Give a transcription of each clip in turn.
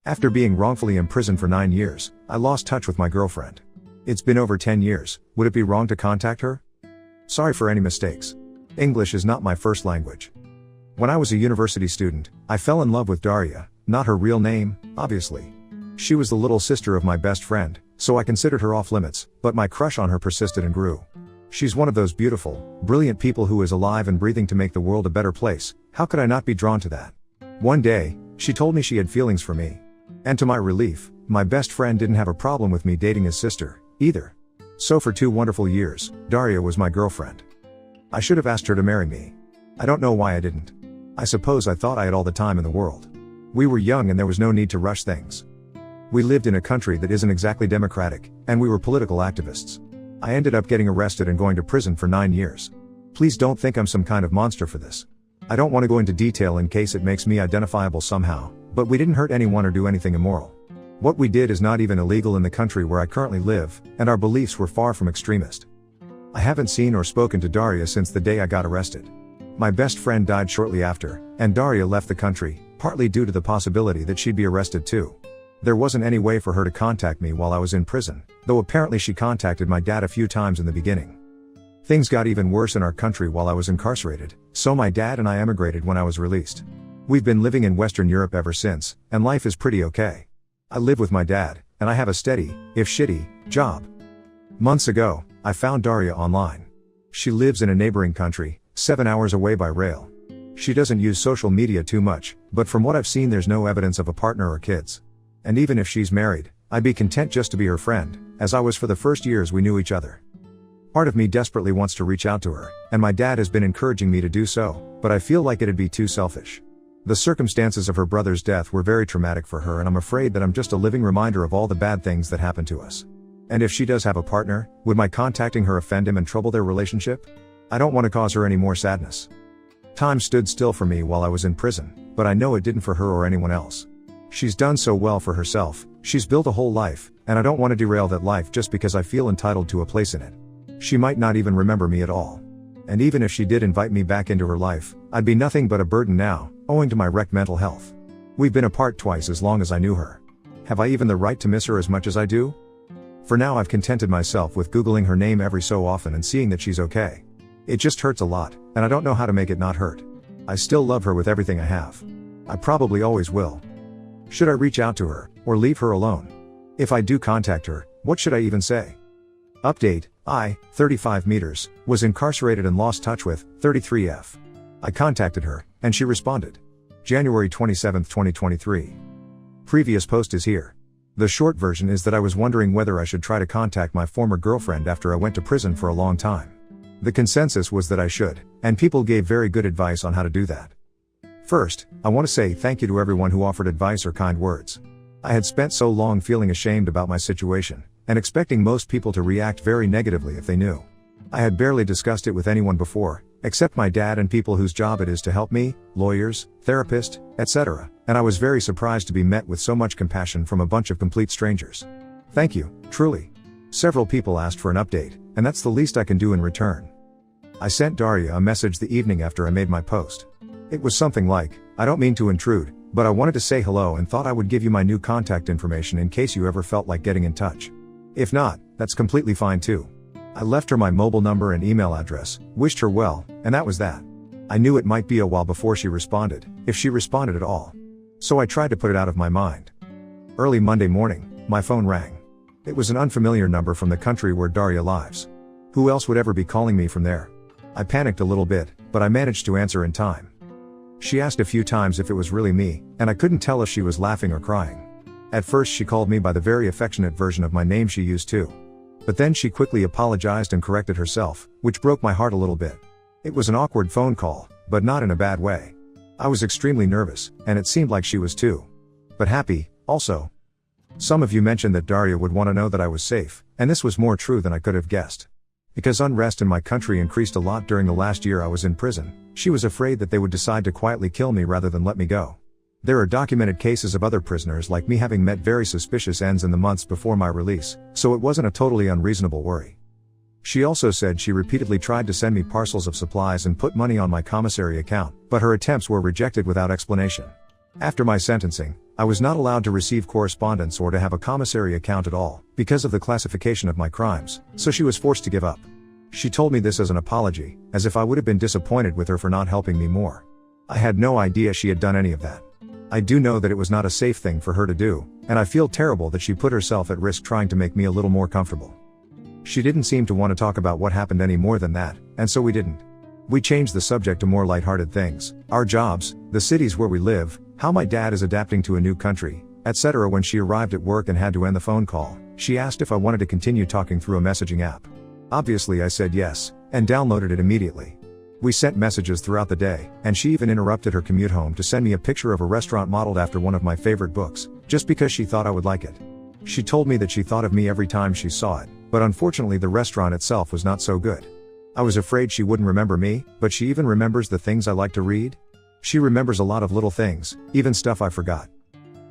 After being wrongfully imprisoned for 9 years, I lost touch with my girlfriend. It's been over 10 years, would it be wrong to contact her? Sorry for any mistakes. English is not my first language. When I was a university student, I fell in love with Daria, not her real name, obviously. She was the little sister of my best friend, so I considered her off limits, but my crush on her persisted and grew. She's one of those beautiful, brilliant people who is alive and breathing to make the world a better place. How could I not be drawn to that? One day, she told me she had feelings for me. And to my relief, my best friend didn't have a problem with me dating his sister, either. So for 2 wonderful years, Daria was my girlfriend. I should have asked her to marry me. I don't know why I didn't. I suppose I thought I had all the time in the world. We were young and there was no need to rush things. We lived in a country that isn't exactly democratic, and we were political activists. I ended up getting arrested and going to prison for 9 years. Please don't think I'm some kind of monster for this. I don't want to go into detail in case it makes me identifiable somehow, but we didn't hurt anyone or do anything immoral. What we did is not even illegal in the country where I currently live, and our beliefs were far from extremist. I haven't seen or spoken to Daria since the day I got arrested. My best friend died shortly after, and Daria left the country, partly due to the possibility that she'd be arrested too. There wasn't any way for her to contact me while I was in prison, though apparently she contacted my dad a few times in the beginning. Things got even worse in our country while I was incarcerated, so my dad and I emigrated when I was released. We've been living in Western Europe ever since, and life is pretty okay. I live with my dad, and I have a steady, if shitty, job. Months ago, I found Daria online. She lives in a neighboring country, 7 hours away by rail. She doesn't use social media too much, but from what I've seen there's no evidence of a partner or kids. And even if she's married, I'd be content just to be her friend, as I was for the first years we knew each other. Part of me desperately wants to reach out to her, and my dad has been encouraging me to do so, but I feel like it'd be too selfish. The circumstances of her brother's death were very traumatic for her, and I'm afraid that I'm just a living reminder of all the bad things that happened to us. And if she does have a partner, would my contacting her offend him and trouble their relationship? I don't want to cause her any more sadness. Time stood still for me while I was in prison, but I know it didn't for her or anyone else. She's done so well for herself, she's built a whole life, and I don't want to derail that life just because I feel entitled to a place in it. She might not even remember me at all. And even if she did invite me back into her life, I'd be nothing but a burden now, owing to my wrecked mental health. We've been apart twice as long as I knew her. Have I even the right to miss her as much as I do? For now I've contented myself with Googling her name every so often and seeing that she's okay. It just hurts a lot, and I don't know how to make it not hurt. I still love her with everything I have. I probably always will. Should I reach out to her, or leave her alone? If I do contact her, what should I even say? Update, I, 35 meters, was incarcerated and lost touch with, 33F. I contacted her, and she responded. January 27, 2023. Previous post is here. The short version is that I was wondering whether I should try to contact my former girlfriend after I went to prison for a long time. The consensus was that I should, and people gave very good advice on how to do that. First, I want to say thank you to everyone who offered advice or kind words. I had spent so long feeling ashamed about my situation, and expecting most people to react very negatively if they knew. I had barely discussed it with anyone before, except my dad and people whose job it is to help me, lawyers, therapists, etc., and I was very surprised to be met with so much compassion from a bunch of complete strangers. Thank you, truly. Several people asked for an update, and that's the least I can do in return. I sent Daria a message the evening after I made my post. It was something like, I don't mean to intrude, but I wanted to say hello and thought I would give you my new contact information in case you ever felt like getting in touch. If not, that's completely fine too. I left her my mobile number and email address, wished her well, and that was that. I knew it might be a while before she responded, if she responded at all. So I tried to put it out of my mind. Early Monday morning, my phone rang. It was an unfamiliar number from the country where Daria lives. Who else would ever be calling me from there? I panicked a little bit, but I managed to answer in time. She asked a few times if it was really me, and I couldn't tell if she was laughing or crying. At first she called me by the very affectionate version of my name she used too. But then she quickly apologized and corrected herself, which broke my heart a little bit. It was an awkward phone call, but not in a bad way. I was extremely nervous, and it seemed like she was too. But happy, also. Some of you mentioned that Daria would want to know that I was safe, and this was more true than I could have guessed. Because unrest in my country increased a lot during the last year I was in prison, she was afraid that they would decide to quietly kill me rather than let me go. There are documented cases of other prisoners like me having met very suspicious ends in the months before my release, so it wasn't a totally unreasonable worry. She also said she repeatedly tried to send me parcels of supplies and put money on my commissary account, but her attempts were rejected without explanation. After my sentencing, I was not allowed to receive correspondence or to have a commissary account at all, because of the classification of my crimes, so she was forced to give up. She told me this as an apology, as if I would have been disappointed with her for not helping me more. I had no idea she had done any of that. I do know that it was not a safe thing for her to do, and I feel terrible that she put herself at risk trying to make me a little more comfortable. She didn't seem to want to talk about what happened any more than that, and so we didn't. We changed the subject to more lighthearted things, our jobs, the cities where we live, how my dad is adapting to a new country, etc. When she arrived at work and had to end the phone call, she asked if I wanted to continue talking through a messaging app. Obviously I said yes, and downloaded it immediately. We sent messages throughout the day, and she even interrupted her commute home to send me a picture of a restaurant modeled after one of my favorite books, just because she thought I would like it. She told me that she thought of me every time she saw it, but unfortunately the restaurant itself was not so good. I was afraid she wouldn't remember me, but she even remembers the things I like to read. She remembers a lot of little things, even stuff I forgot.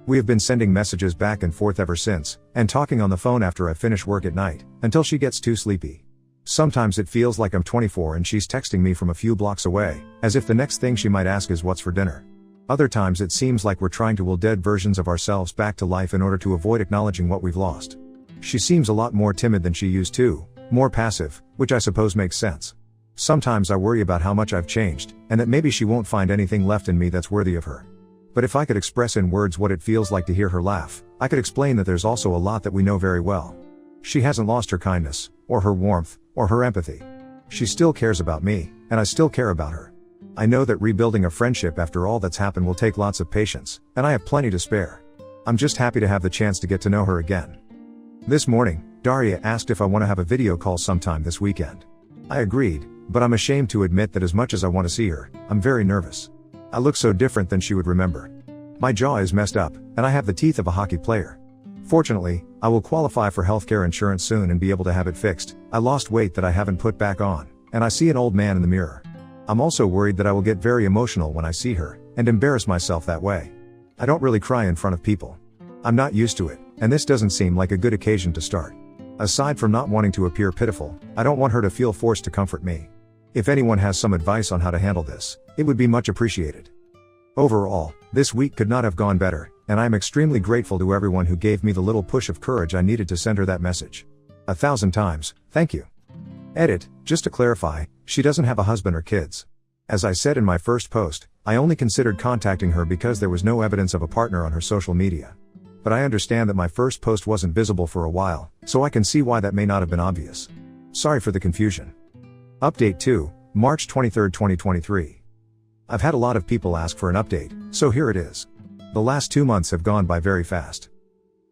We have been sending messages back and forth ever since, and talking on the phone after I finish work at night, until she gets too sleepy. Sometimes it feels like I'm 24 and she's texting me from a few blocks away, as if the next thing she might ask is what's for dinner. Other times it seems like we're trying to will dead versions of ourselves back to life in order to avoid acknowledging what we've lost. She seems a lot more timid than she used to, more passive, which I suppose makes sense. Sometimes I worry about how much I've changed, and that maybe she won't find anything left in me that's worthy of her. But if I could express in words what it feels like to hear her laugh, I could explain that there's also a lot that we know very well. She hasn't lost her kindness, or her warmth, or her empathy. She still cares about me, and I still care about her. I know that rebuilding a friendship after all that's happened will take lots of patience, and I have plenty to spare. I'm just happy to have the chance to get to know her again. This morning, Daria asked if I want to have a video call sometime this weekend. I agreed, but I'm ashamed to admit that as much as I want to see her, I'm very nervous. I look so different than she would remember. My jaw is messed up, and I have the teeth of a hockey player. Fortunately, I will qualify for healthcare insurance soon and be able to have it fixed. I lost weight that I haven't put back on, and I see an old man in the mirror. I'm also worried that I will get very emotional when I see her, and embarrass myself that way. I don't really cry in front of people. I'm not used to it, and this doesn't seem like a good occasion to start. Aside from not wanting to appear pitiful, I don't want her to feel forced to comfort me. If anyone has some advice on how to handle this, it would be much appreciated. Overall, this week could not have gone better, and I am extremely grateful to everyone who gave me the little push of courage I needed to send her that message. 1,000 times, thank you. Edit, just to clarify, she doesn't have a husband or kids. As I said in my first post, I only considered contacting her because there was no evidence of a partner on her social media. But I understand that my first post wasn't visible for a while, so I can see why that may not have been obvious. Sorry for the confusion. Update 2, March 23, 2023. I've had a lot of people ask for an update, so here it is. The last 2 months have gone by very fast.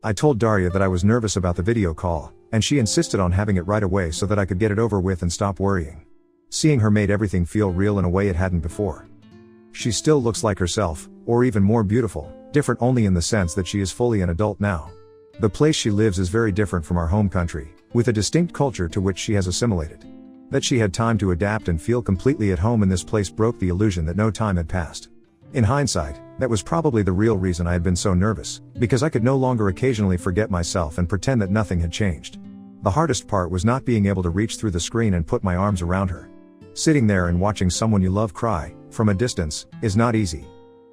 I told Daria that I was nervous about the video call, and she insisted on having it right away so that I could get it over with and stop worrying. Seeing her made everything feel real in a way it hadn't before. She still looks like herself, or even more beautiful, different only in the sense that she is fully an adult now. The place she lives is very different from our home country, with a distinct culture to which she has assimilated. That she had time to adapt and feel completely at home in this place broke the illusion that no time had passed. In hindsight, that was probably the real reason I had been so nervous, because I could no longer occasionally forget myself and pretend that nothing had changed. The hardest part was not being able to reach through the screen and put my arms around her. Sitting there and watching someone you love cry, from a distance, is not easy.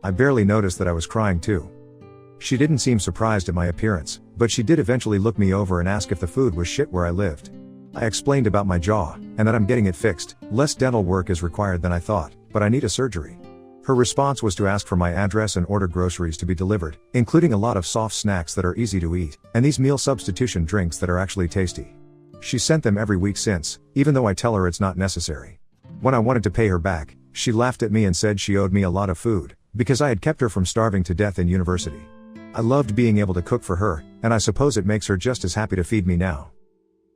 I barely noticed that I was crying too. She didn't seem surprised at my appearance, but she did eventually look me over and ask if the food was shit where I lived. I explained about my jaw, and that I'm getting it fixed. Less dental work is required than I thought, but I need a surgery. Her response was to ask for my address and order groceries to be delivered, including a lot of soft snacks that are easy to eat, and these meal substitution drinks that are actually tasty. She sent them every week since, even though I tell her it's not necessary. When I wanted to pay her back, she laughed at me and said she owed me a lot of food, because I had kept her from starving to death in university. I loved being able to cook for her, and I suppose it makes her just as happy to feed me now.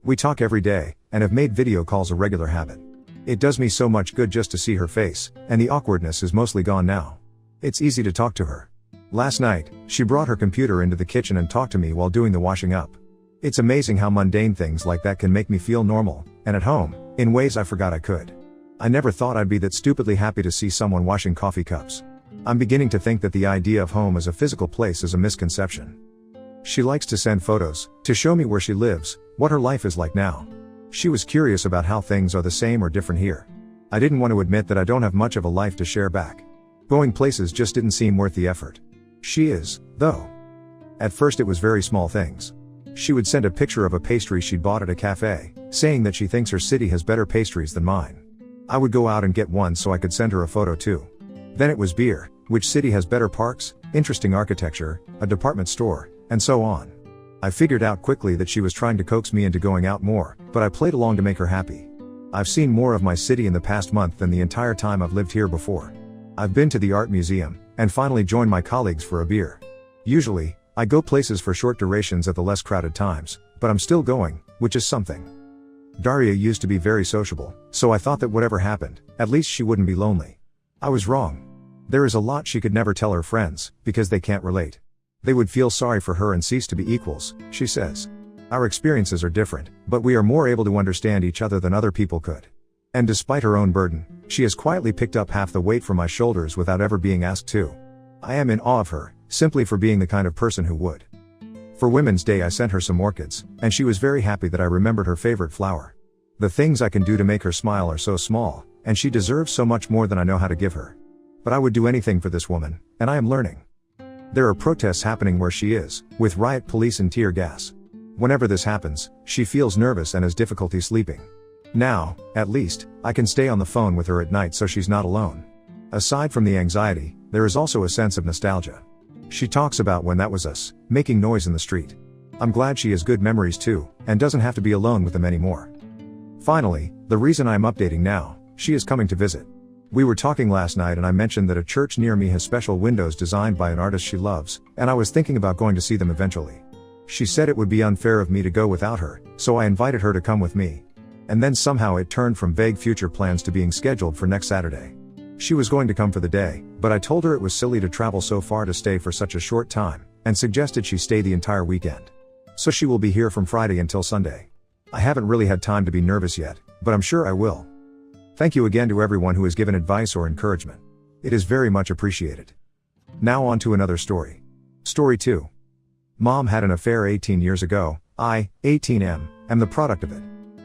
We talk every day, and have made video calls a regular habit. It does me so much good just to see her face, and the awkwardness is mostly gone now. It's easy to talk to her. Last night, she brought her computer into the kitchen and talked to me while doing the washing up. It's amazing how mundane things like that can make me feel normal, and at home, in ways I forgot I could. I never thought I'd be that stupidly happy to see someone washing coffee cups. I'm beginning to think that the idea of home as a physical place is a misconception. She likes to send photos, to show me where she lives, what her life is like now. She was curious about how things are the same or different here. I didn't want to admit that I don't have much of a life to share back. Going places just didn't seem worth the effort. She is, though. At first it was very small things. She would send a picture of a pastry she'd bought at a cafe, saying that she thinks her city has better pastries than mine. I would go out and get one so I could send her a photo too. Then it was beer, which city has better parks, interesting architecture, a department store, and so on. I figured out quickly that she was trying to coax me into going out more, but I played along to make her happy. I've seen more of my city in the past month than the entire time I've lived here before. I've been to the art museum, and finally joined my colleagues for a beer. Usually, I go places for short durations at the less crowded times, but I'm still going, which is something. Daria used to be very sociable, so I thought that whatever happened, at least she wouldn't be lonely. I was wrong. There is a lot she could never tell her friends, because they can't relate. They would feel sorry for her and cease to be equals, she says. Our experiences are different, but we are more able to understand each other than other people could. And despite her own burden, she has quietly picked up half the weight from my shoulders without ever being asked to. I am in awe of her, simply for being the kind of person who would. For Women's Day I sent her some orchids, and she was very happy that I remembered her favorite flower. The things I can do to make her smile are so small, and she deserves so much more than I know how to give her. But I would do anything for this woman, and I am learning. There are protests happening where she is, with riot police and tear gas. Whenever this happens, she feels nervous and has difficulty sleeping. Now, at least, I can stay on the phone with her at night so she's not alone. Aside from the anxiety, there is also a sense of nostalgia. She talks about when that was us, making noise in the street. I'm glad she has good memories too, and doesn't have to be alone with them anymore. Finally, the reason I'm updating now, she is coming to visit. We were talking last night and I mentioned that a church near me has special windows designed by an artist she loves, and I was thinking about going to see them eventually. She said it would be unfair of me to go without her, so I invited her to come with me. And then somehow it turned from vague future plans to being scheduled for next Saturday. She was going to come for the day, but I told her it was silly to travel so far to stay for such a short time, and suggested she stay the entire weekend. So she will be here from Friday until Sunday. I haven't really had time to be nervous yet, but I'm sure I will. Thank you again to everyone who has given advice or encouragement. It is very much appreciated. Now on to another story. Story 2. Mom had an affair 18 years ago. I, 18M, am the product of it.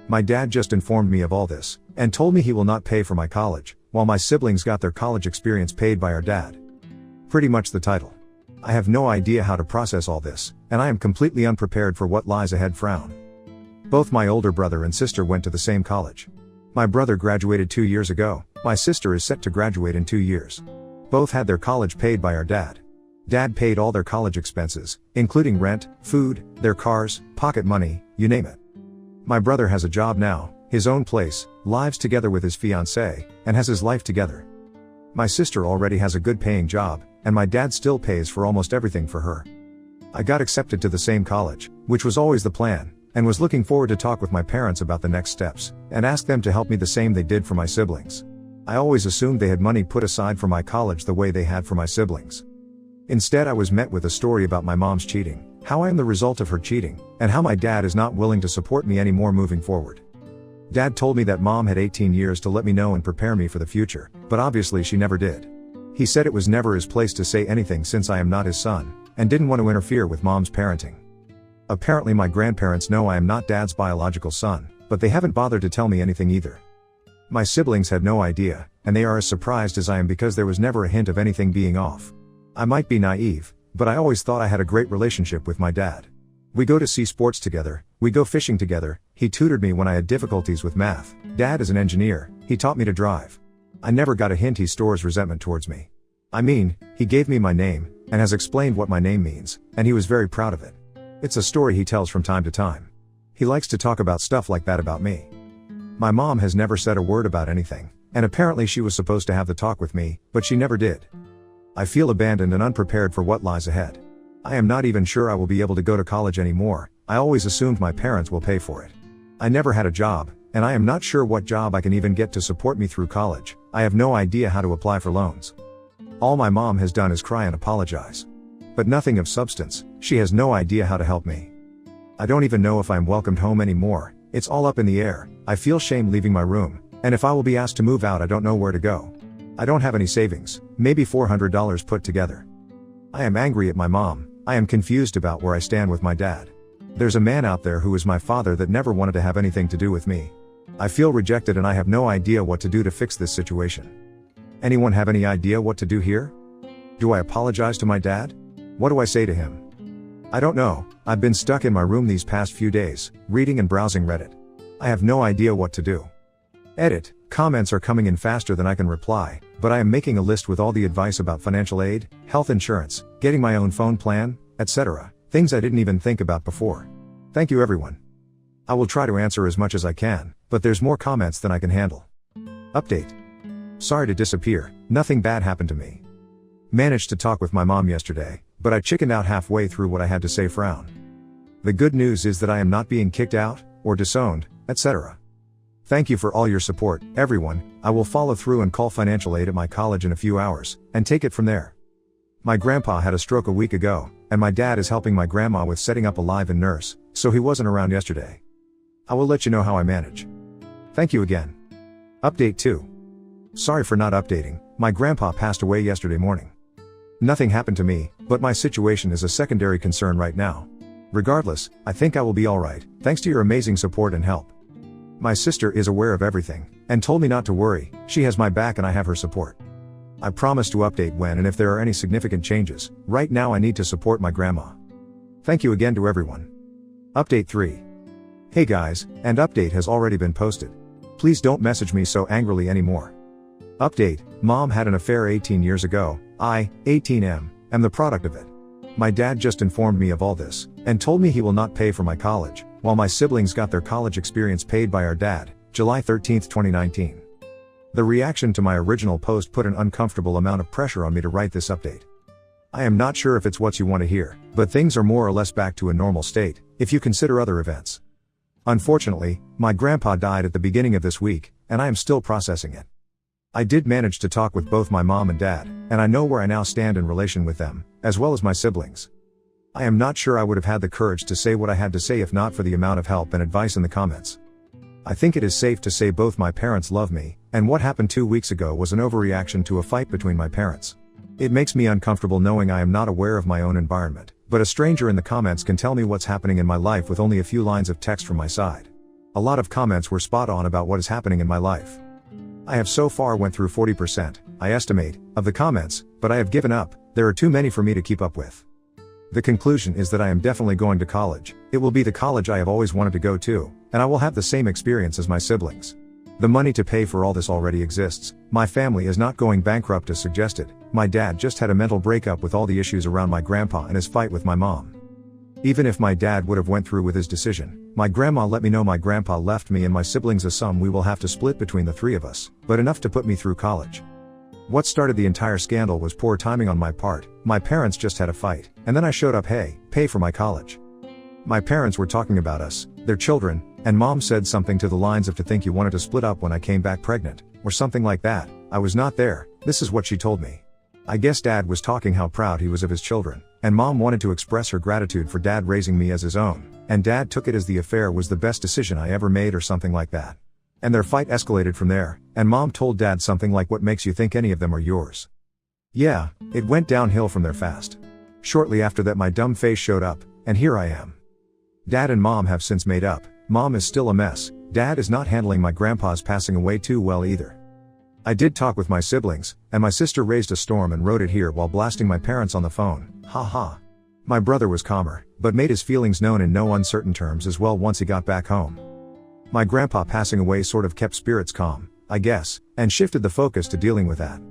My dad just informed me of all this, and told me he will not pay for my college, while my siblings got their college experience paid by our dad. Pretty much the title. I have no idea how to process all this, and I am completely unprepared for what lies ahead. Frown. Both my older brother and sister went to the same college. My brother graduated 2 years ago, my sister is set to graduate in 2 years. Both had their college paid by our dad. Dad paid all their college expenses, including rent, food, their cars, pocket money, you name it. My brother has a job now, his own place, lives together with his fiancée, and has his life together. My sister already has a good paying job, and my dad still pays for almost everything for her. I got accepted to the same college, which was always the plan, and was looking forward to talk with my parents about the next steps, and ask them to help me the same they did for my siblings. I always assumed they had money put aside for my college the way they had for my siblings. Instead I was met with a story about my mom's cheating, how I am the result of her cheating, and how my dad is not willing to support me anymore moving forward. Dad told me that mom had 18 years to let me know and prepare me for the future, but obviously she never did. He said it was never his place to say anything since I am not his son, and didn't want to interfere with mom's parenting. Apparently my grandparents know I am not dad's biological son, but they haven't bothered to tell me anything either. My siblings had no idea, and they are as surprised as I am because there was never a hint of anything being off. I might be naive, but I always thought I had a great relationship with my dad. We go to see sports together, we go fishing together, he tutored me when I had difficulties with math, dad is an engineer, he taught me to drive. I never got a hint he stores resentment towards me. I mean, he gave me my name, and has explained what my name means, and he was very proud of it. It's a story he tells from time to time. He likes to talk about stuff like that about me. My mom has never said a word about anything, and apparently she was supposed to have the talk with me, but she never did. I feel abandoned and unprepared for what lies ahead. I am not even sure I will be able to go to college anymore. I always assumed my parents will pay for it. I never had a job, and I am not sure what job I can even get to support me through college. I have no idea how to apply for loans. All my mom has done is cry and apologize. But nothing of substance. She has no idea how to help me. I don't even know if I'm welcomed home anymore. It's all up in the air. I feel shame leaving my room, and if I will be asked to move out I don't know where to go. I don't have any savings, maybe $400 put together. I am angry at my mom. I am confused about where I stand with my dad. There's a man out there who is my father that never wanted to have anything to do with me. I feel rejected and I have no idea what to do to fix this situation. Anyone have any idea what to do here? Do I apologize to my dad? What do I say to him? I don't know, I've been stuck in my room these past few days, reading and browsing Reddit. I have no idea what to do. Edit, comments are coming in faster than I can reply, but I am making a list with all the advice about financial aid, health insurance, getting my own phone plan, etc. Things I didn't even think about before. Thank you everyone. I will try to answer as much as I can, but there's more comments than I can handle. Update. Sorry to disappear, nothing bad happened to me. Managed to talk with my mom yesterday, but I chickened out halfway through what I had to say. Frown. The good news is that I am not being kicked out, or disowned, etc. Thank you for all your support, everyone. I will follow through and call financial aid at my college in a few hours, and take it from there. My grandpa had a stroke a week ago, and my dad is helping my grandma with setting up a live-in nurse, so he wasn't around yesterday. I will let you know how I manage. Thank you again. Update 2. Sorry for not updating, my grandpa passed away yesterday morning. Nothing happened to me, but my situation is a secondary concern right now. Regardless, I think I will be alright, thanks to your amazing support and help. My sister is aware of everything, and told me not to worry, she has my back and I have her support. I promise to update when and if there are any significant changes. Right now I need to support my grandma. Thank you again to everyone. Update 3. Hey guys, and update has already been posted. Please don't message me so angrily anymore. Update, mom had an affair 18 years ago, I, 18M, am the product of it. My dad just informed me of all this, and told me he will not pay for my college, while my siblings got their college experience paid by our dad, July 13, 2019. The reaction to my original post put an uncomfortable amount of pressure on me to write this update. I am not sure if it's what you want to hear, but things are more or less back to a normal state, if you consider other events. Unfortunately, my grandpa died at the beginning of this week, and I am still processing it. I did manage to talk with both my mom and dad, and I know where I now stand in relation with them, as well as my siblings. I am not sure I would have had the courage to say what I had to say if not for the amount of help and advice in the comments. I think it is safe to say both my parents love me, and what happened 2 weeks ago was an overreaction to a fight between my parents. It makes me uncomfortable knowing I am not aware of my own environment, but a stranger in the comments can tell me what's happening in my life with only a few lines of text from my side. A lot of comments were spot on about what is happening in my life. I have so far went through 40%, I estimate, of the comments, but I have given up, there are too many for me to keep up with. The conclusion is that I am definitely going to college, it will be the college I have always wanted to go to, and I will have the same experience as my siblings. The money to pay for all this already exists, my family is not going bankrupt as suggested, my dad just had a mental breakup with all the issues around my grandpa and his fight with my mom. Even if my dad would have went through with his decision, my grandma let me know my grandpa left me and my siblings a sum we will have to split between the three of us, but enough to put me through college. What started the entire scandal was poor timing on my part, my parents just had a fight, and then I showed up, hey, pay for my college. My parents were talking about us, their children, and mom said something to the lines of to think you wanted to split up when I came back pregnant, or something like that. I was not there, this is what she told me. I guess dad was talking how proud he was of his children, and mom wanted to express her gratitude for dad raising me as his own, and dad took it as the affair was the best decision I ever made or something like that. And their fight escalated from there, and mom told dad something like, what makes you think any of them are yours? Yeah, it went downhill from there fast. Shortly after that my dumb face showed up, and here I am. Dad and mom have since made up, mom is still a mess, dad is not handling my grandpa's passing away too well either. I did talk with my siblings, and my sister raised a storm and wrote it here while blasting my parents on the phone, haha. My brother was calmer, but made his feelings known in no uncertain terms as well once he got back home. My grandpa passing away sort of kept spirits calm, I guess, and shifted the focus to dealing with that.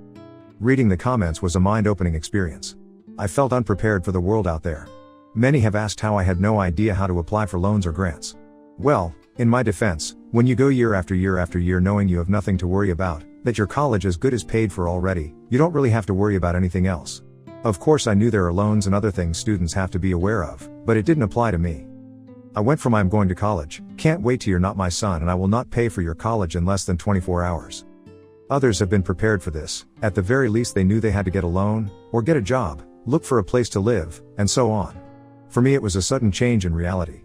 Reading the comments was a mind-opening experience. I felt unprepared for the world out there. Many have asked how I had no idea how to apply for loans or grants. Well, in my defense, when you go year after year after year knowing you have nothing to worry about, that your college is good as paid for already, you don't really have to worry about anything else. Of course I knew there are loans and other things students have to be aware of, but it didn't apply to me. I went from I'm going to college, can't wait till you're not my son and I will not pay for your college in less than 24 hours. Others have been prepared for this, at the very least they knew they had to get a loan, or get a job, look for a place to live, and so on. For me it was a sudden change in reality.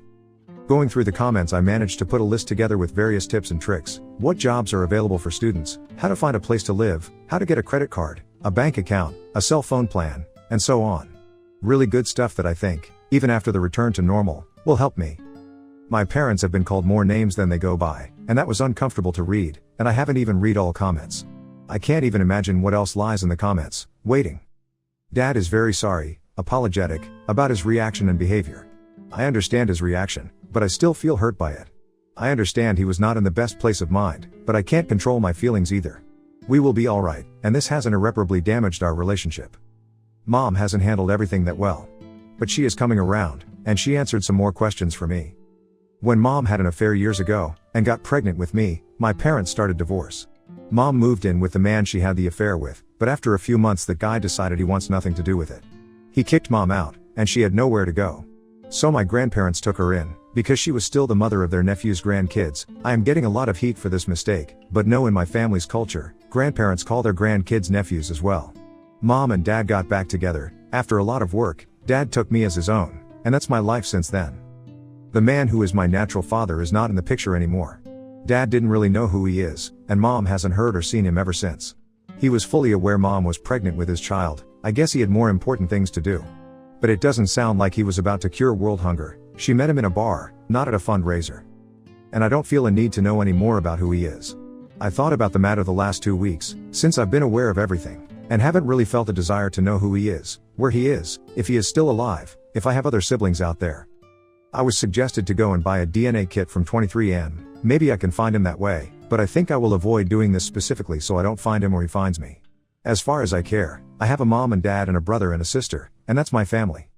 Going through the comments I managed to put a list together with various tips and tricks, what jobs are available for students, how to find a place to live, how to get a credit card, a bank account, a cell phone plan, and so on. Really good stuff that I think, even after the return to normal, will help me. My parents have been called more names than they go by, and that was uncomfortable to read, and I haven't even read all comments. I can't even imagine what else lies in the comments, waiting. Dad is very sorry, apologetic, about his reaction and behavior. I understand his reaction, but I still feel hurt by it. I understand he was not in the best place of mind, but I can't control my feelings either. We will be alright, and this hasn't irreparably damaged our relationship. Mom hasn't handled everything that well. But she is coming around, and she answered some more questions for me. When Mom had an affair years ago, and got pregnant with me, my parents started divorce. Mom moved in with the man she had the affair with, but after a few months the guy decided he wants nothing to do with it. He kicked Mom out, and she had nowhere to go. So my grandparents took her in, because she was still the mother of their nephew's grandkids. I am getting a lot of heat for this mistake, but no, in my family's culture, grandparents call their grandkids nephews as well. Mom and Dad got back together. After a lot of work, Dad took me as his own, and that's my life since then. The man who is my natural father is not in the picture anymore. Dad didn't really know who he is, and Mom hasn't heard or seen him ever since. He was fully aware Mom was pregnant with his child. I guess he had more important things to do. But it doesn't sound like he was about to cure world hunger. She met him in a bar, not at a fundraiser. And I don't feel a need to know any more about who he is. I thought about the matter the last 2 weeks, since I've been aware of everything, and haven't really felt a desire to know who he is, where he is, if he is still alive, if I have other siblings out there. I was suggested to go and buy a DNA kit from 23andMe. Maybe I can find him that way, but I think I will avoid doing this specifically so I don't find him or he finds me. As far as I care, I have a mom and dad and a brother and a sister, and that's my family.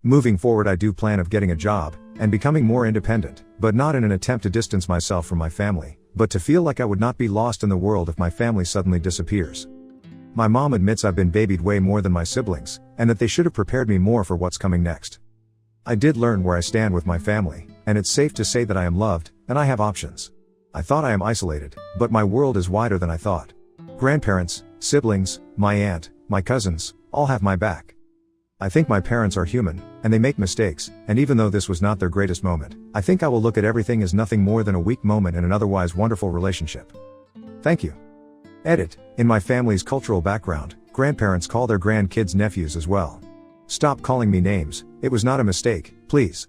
Moving forward, I do plan of getting a job, and becoming more independent, but not in an attempt to distance myself from my family, but to feel like I would not be lost in the world if my family suddenly disappears. My mom admits I've been babied way more than my siblings, and that they should have prepared me more for what's coming next. I did learn where I stand with my family, and it's safe to say that I am loved, and I have options. I thought I am isolated, but my world is wider than I thought. Grandparents, siblings, my aunt, my cousins, all have my back. I think my parents are human, and they make mistakes, and even though this was not their greatest moment, I think I will look at everything as nothing more than a weak moment in an otherwise wonderful relationship. Thank you. Edit. In my family's cultural background, grandparents call their grandkids nephews as well. Stop calling me names, it was not a mistake, please.